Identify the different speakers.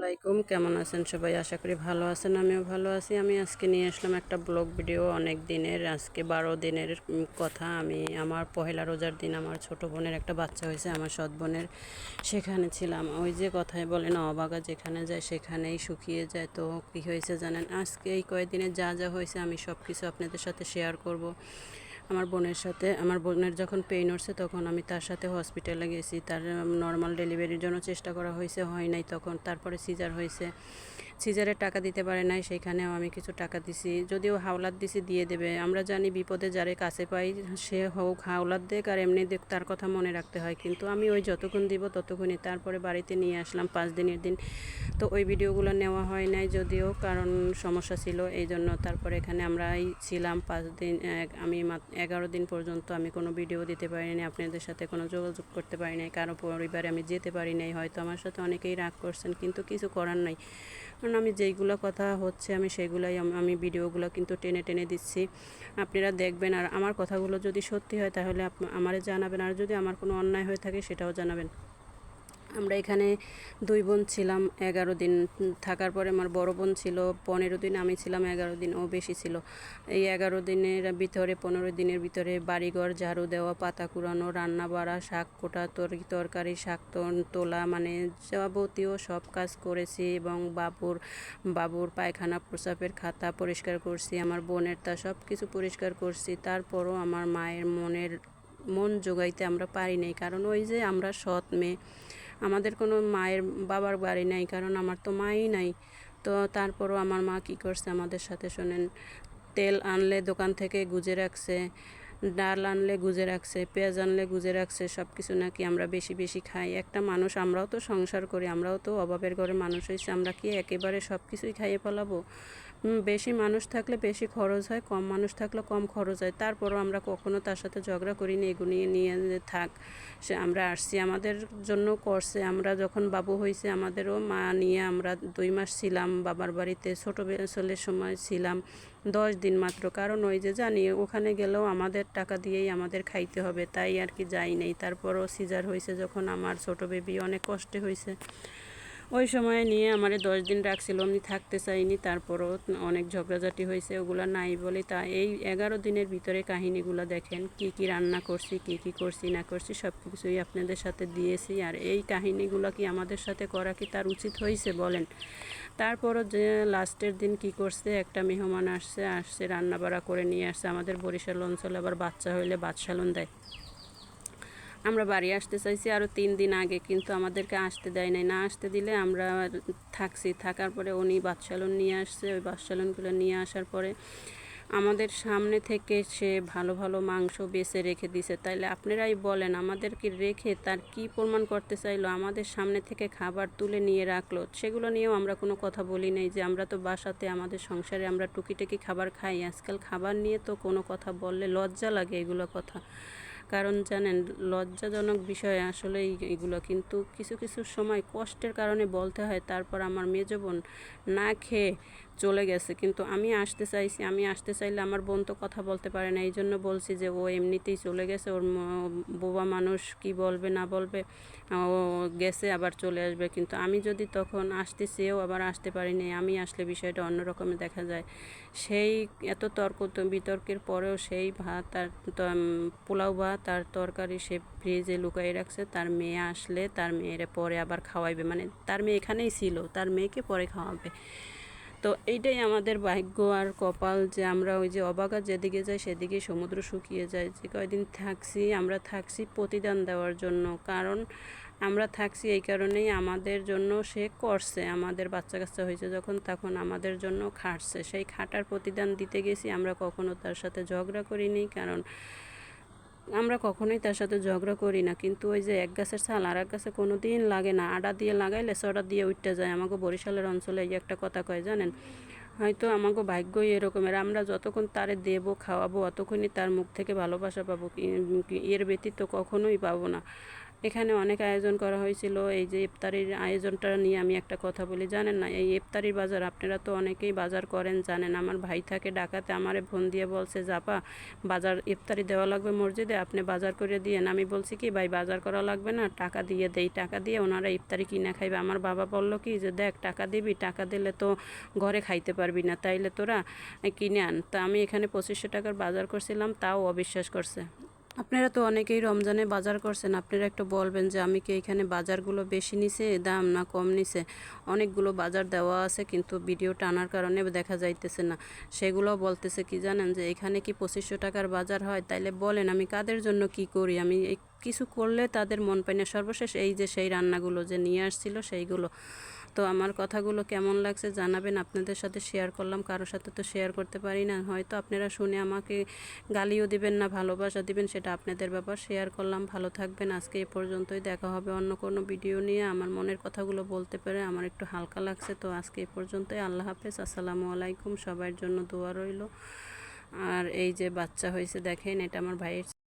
Speaker 1: আলাইকুম, কেমন আছেন সবাই? আশা করি ভালো আছেন। আমিও ভালো আছি। আমি আজকে নিয়ে আসলাম একটা ব্লগ ভিডিও। অনেক দিনের, আজকে 12 দিনের কথা। আমি আমার পহেলা রোজার দিন আমার ছোট বোনের একটা বাচ্চা হয়েছে, আমার সৎ বোনের। সেখানে ছিলাম। ওই যে কথায় বলে না, অবাগা যেখানে যায় সেখানেই শুকিয়ে যায়। তো কী হয়েছে জানেন, আজকে এই কয়েকদিনে যা যা হয়েছে আমি সব কিছু আপনাদের সাথে শেয়ার করব। আমার বোনের সাথে, আমার বোনের যখন পেইন হচ্ছে তখন আমি তার সাথে হসপিটালে গেছি। তার নর্মাল ডেলিভারির জন্য চেষ্টা করা হয়েছে, হয় নাই। তখন তারপরে সিজার হয়েছে। সিজারের টাকা দিতে পারে নাই, সেইখানেও আমি কিছু টাকা দিছি। যদিও হাওলাত দিছি, দিয়ে দেবে। আমরা জানি বিপদে যারে কাছে পাই সে হোক হাওলাত দেখ আর এমনি দেখ, তার কথা মনে রাখতে হয়। কিন্তু আমি ওই যতক্ষণ দিব ততক্ষণই। তারপরে বাড়িতে নিয়ে আসলাম 5 দিনের দিন। তো ওই ভিডিওগুলো নেওয়া হয় নাই, যদিও কারণ সমস্যা ছিল এই জন্য। তারপরে এখানে আমরাই ছিলাম 5 দিন। আমি 11 দিন পর্যন্ত আমি কোনো ভিডিও দিতে পারিনি, আপনাদের সাথে কোনো যোগাযোগ করতে পারি নাই, কারো পরিবারে আমি যেতে পারি নাই। হয়তো আমার সাথে অনেকেই রাগ করছেন, কিন্তু কিছু করার নাই। কারণ আমি যেইগুলো কথা হচ্ছে আমি সেগুলাই আমি ভিডিওগুলো কিন্তু টেনে টেনে দিচ্ছি, আপনারা দেখবেন। আর আমার কথাগুলো যদি সত্যি হয় তাহলে আমারে জানাবেন, আর যদি আমার কোনো অন্যায় হয়ে থাকে সেটাও জানাবেন। আমরা এখানে 2 বোন ছিলাম 11 দিন। থাকার পরে আমার বড় বোন ছিল 15 দিন, আমি ছিলাম 11 দিন, ও বেশি ছিল। এই 11 দিনের ভিতরে 15 দিনের ভিতরে বাড়িঘর ঝাড়ু দেওয়া, পাতা কুড়ানো, রান্না বাড়া, শাক কোটা, তরকারি, শাক তোলা, মানে যাবতীয় সব কাজ করেছি। এবং বাবুর পায়খানা প্রস্রাবের খাতা পরিষ্কার করছি, আমার বোনের তা সব কিছু পরিষ্কার করছি। তারপরও আমার মায়ের মন জোগাইতে আমরা পারি নাই, কারণ ওই যে আমরা সৎ মেয়ে, আমাদের কোনো মায়ের বাবার বাড়ি নাই, কারণ আমার তো মাই নাই। তো তারপরও আমার মা কী করছে আমাদের সাথে শোনেন, তেল আনলে দোকান থেকে গুজে রাখছে, ডাল আনলে গুজে রাখছে, পেঁয়াজ আনলে গুজে রাখছে। সব কিছু নাকি আমরা বেশি বেশি খাই। একটা মানুষ, আমরাও তো সংসার করি, আমরাও তো অভাবের ঘরে মানুষ হয়েছে, আমরা কি একেবারে সব কিছুই খাইয়ে ফেলাবো? বেশি মানুষ থাকলে বেশি খরচ হয়, কম মানুষ থাকলে কম খরচ হয়। তারপরও আমরা কখনো তার সাথে ঝগড়া করিনি, এগুলো নিয়ে থাক, সে আমরা আসছি আমাদের জন্য করছে। আমরা যখন বাবু হয়েছে আমাদেরও মা নিয়ে আমরা 2 মাস ছিলাম বাবার বাড়িতে, ছোটো ছেলের সময় ছিলাম 10 দিন মাত্র। কারণ ওই যে জানি ওখানে গেলেও আমাদের টাকা দিয়েই আমাদের খাইতে হবে, তাই আর কি যাই নেই। তারপরও সিজার হয়েছে যখন আমার ছোটো বেবি, অনেক কষ্টে হয়েছে। ওই সময় নিয়ে আমারে 10 দিন রাখছিল, আমি থাকতে চাইনি। তারপরও অনেক ঝগড়াঝাটি হয়েছে, ওগুলো নাই বলি। তা এই 11 দিনের ভিতরে কাহিনিগুলো দেখেন, কি কি রান্না করছি, কি কি করছি না করছি, সব কিছুই আপনাদের সাথে দিয়েছি। আর এই কাহিনিগুলো কি আমাদের সাথে করা কি তার উচিত হয়েছে বলেন? তারপরও যে লাস্টের দিন কি করছে, একটা মেহমান আসছে রান্না বাড়া করে নিয়ে আসছে। আমাদের বরিশাল অঞ্চলে আবার বাচ্চা হইলে বাদশালন দেয়। আমরা বাড়ি আসতে চাইছি আরও 3 দিন আগে, কিন্তু আমাদেরকে আসতে দেয় নাই। না আসতে দিলে আমরা থাকার পরে উনি বাদশালন নিয়ে আসছে। ওই বাদশালনগুলো নিয়ে আসার পরে আমাদের সামনে থেকে সে ভালো ভালো মাংস বেছে রেখে দিছে। তাইলে আপনারাই বলেন, আমাদেরকে রেখে তার কি প্রমাণ করতে চাইলো? আমাদের সামনে থেকে খাবার তুলে নিয়ে রাখলো, সেগুলো নিয়েও আমরা কোনো কথা বলি নাই। যে আমরা তো বাসাতে আমাদের সংসারে আমরা টুকিটাকি খাবার খাই, আজকাল খাবার নিয়ে তো কোনো কথা বললে লজ্জা লাগে এগুলো কথা। কারণ জানেন, লজ্জাজনক বিষয় আসলে এগুলো, কিন্তু কিছু কিছু সময় কষ্টের কারণে বলতে হয়। তারপর আমার মেজো বোন না খেয়ে চলে গেছে, কিন্তু আমি আসতে চাইছি। আমি আসতে চাইলে আমার বোন তো কথা বলতে পারে না, এই জন্য বলছি যে ও এমনিতেই চলে গেছে, ওর বোবা মানুষ কি বলবে না বলবে, ও গেছে আবার চলে আসবে। কিন্তু আমি যদি তখন আসতে চেয়েও আবার আসতে পারিনি, আমি আসলে বিষয়টা অন্যরকমের দেখা যায়। সেই এত বিতর্কের পরেও সেই ভাত আর পোলাও ভাত আর তরকারি সে ফ্রিজে লুকাই রাখছে। তার মেয়ে আসলে তার মেয়েরে পরে আবার খাওয়াইবে, মানে তার মেয়ে এখানেই ছিল, তার মেয়েকে পরে খাওয়াবে। তো এইটাই আমাদের ভাগ্য আর কপাল, যে আমরা ওই যে অবাগা যেদিকে যাই সেদিকে সমুদ্র শুকিয়ে যায়। যে কয়দিন থাকছি আমরা থাকছি প্রতিদান দেওয়ার জন্য, কারণ আমরা থাকছি এই কারণেই, আমাদের জন্য সে করছে। আমাদের বাচ্চা কাচ্চা হয়েছে যখন, তখন আমাদের জন্য খাটছে, সেই খাটার প্রতিদান দিতে গেছি। আমরা কখনো তার সাথে ঝগড়া করিনি, কারণ আমরা কখনোই তার সাথে ঝগড়া করি না। কিন্তু ওই যে এক গাছের ছাল আর এক গাছে কোনো দিন লাগে না, আডা দিয়ে লাগাইলে চড়া দিয়ে উঠতে যায়। আমাকে বরিশালের অঞ্চলে এই একটা কথা কয় জানেন, হয়তো আমাকে ভাগ্যই এরকমের। আমরা যতক্ষণ তারে দেবো খাওয়াবো অতক্ষণই তার মুখ থেকে ভালোবাসা পাবো, এর ব্যতীত কখনোই পাবো না। এখানে অনেক আয়োজন করা হয়েছিল। এই যে ইফতারির আয়োজনটা নিয়ে আমি একটা কথা বলি, জানেন না এই ইফতারির বাজার আপনারা তো অনেকেই বাজার করেন জানেন। আমার ভাই থাকে ঢাকাতে, আমারে ফোন দিয়ে বলছে জাপা বাজার ইফতারি দেওয়া লাগবে মসজিদে, আপনি বাজার করে দিয়েন। আমি বলছি কি ভাই বাজার করা লাগবে না, টাকা দিয়ে দেই, টাকা দিয়ে ওনারা ইফতারি কিনা খাইবে। আমার বাবা বলল কি যে দেখ টাকা দিবি, টাকা দিলে তো ঘরে খাইতে পারবি না, তাইলে তোরা কিনে আন। তা আমি এখানে 2500 টাকার বাজার করছিলাম, তাও অবিশ্বাস করছে। আপনারা তো অনেকেই রমজানে বাজার করছেন, আপনারা একটু বলবেন যে আমি কি এখানে বাজারগুলো বেশি নিছে দাম না কম নিছে। অনেকগুলো বাজার দেওয়া আছে কিন্তু ভিডিও টানার কারণে দেখা যাইতেছে না। সেগুলো বলতেছে কি জানেন যে এখানে কি 2500 টাকার বাজার হয়, তাইলে বলেন আমি কাদের জন্য কি করি। আমি কিছু করলে তাদের মন পায় না। সর্বশেষ এই যে সেই রান্নাগুলো যে নিয়ে আসছিল সেইগুলো। তো আমার কথাগুলো কেমন লাগছে জানাবেন, আপনাদের সাথে শেয়ার করলাম, কারোর সাথে তো শেয়ার করতে পারি না। হয়তো আপনারা শুনে আমাকে গালিও দিবেন না ভালোবাসা দিবেন, সেটা আপনাদের ব্যাপার। শেয়ার করলাম, ভালো থাকবেন। আজকে এ পর্যন্তই, দেখা হবে অন্য কোনো ভিডিও নিয়ে। আমার মনের কথাগুলো বলতে পেরে আমার একটু হালকা লাগছে। তো আজকে এ পর্যন্তই, আল্লাহ হাফেজ, আসসালামু আলাইকুম। সবার জন্য দোয়া রইল। আর এই যে বাচ্চা হয়েছে দেখেন, এটা আমার ভাইয়ের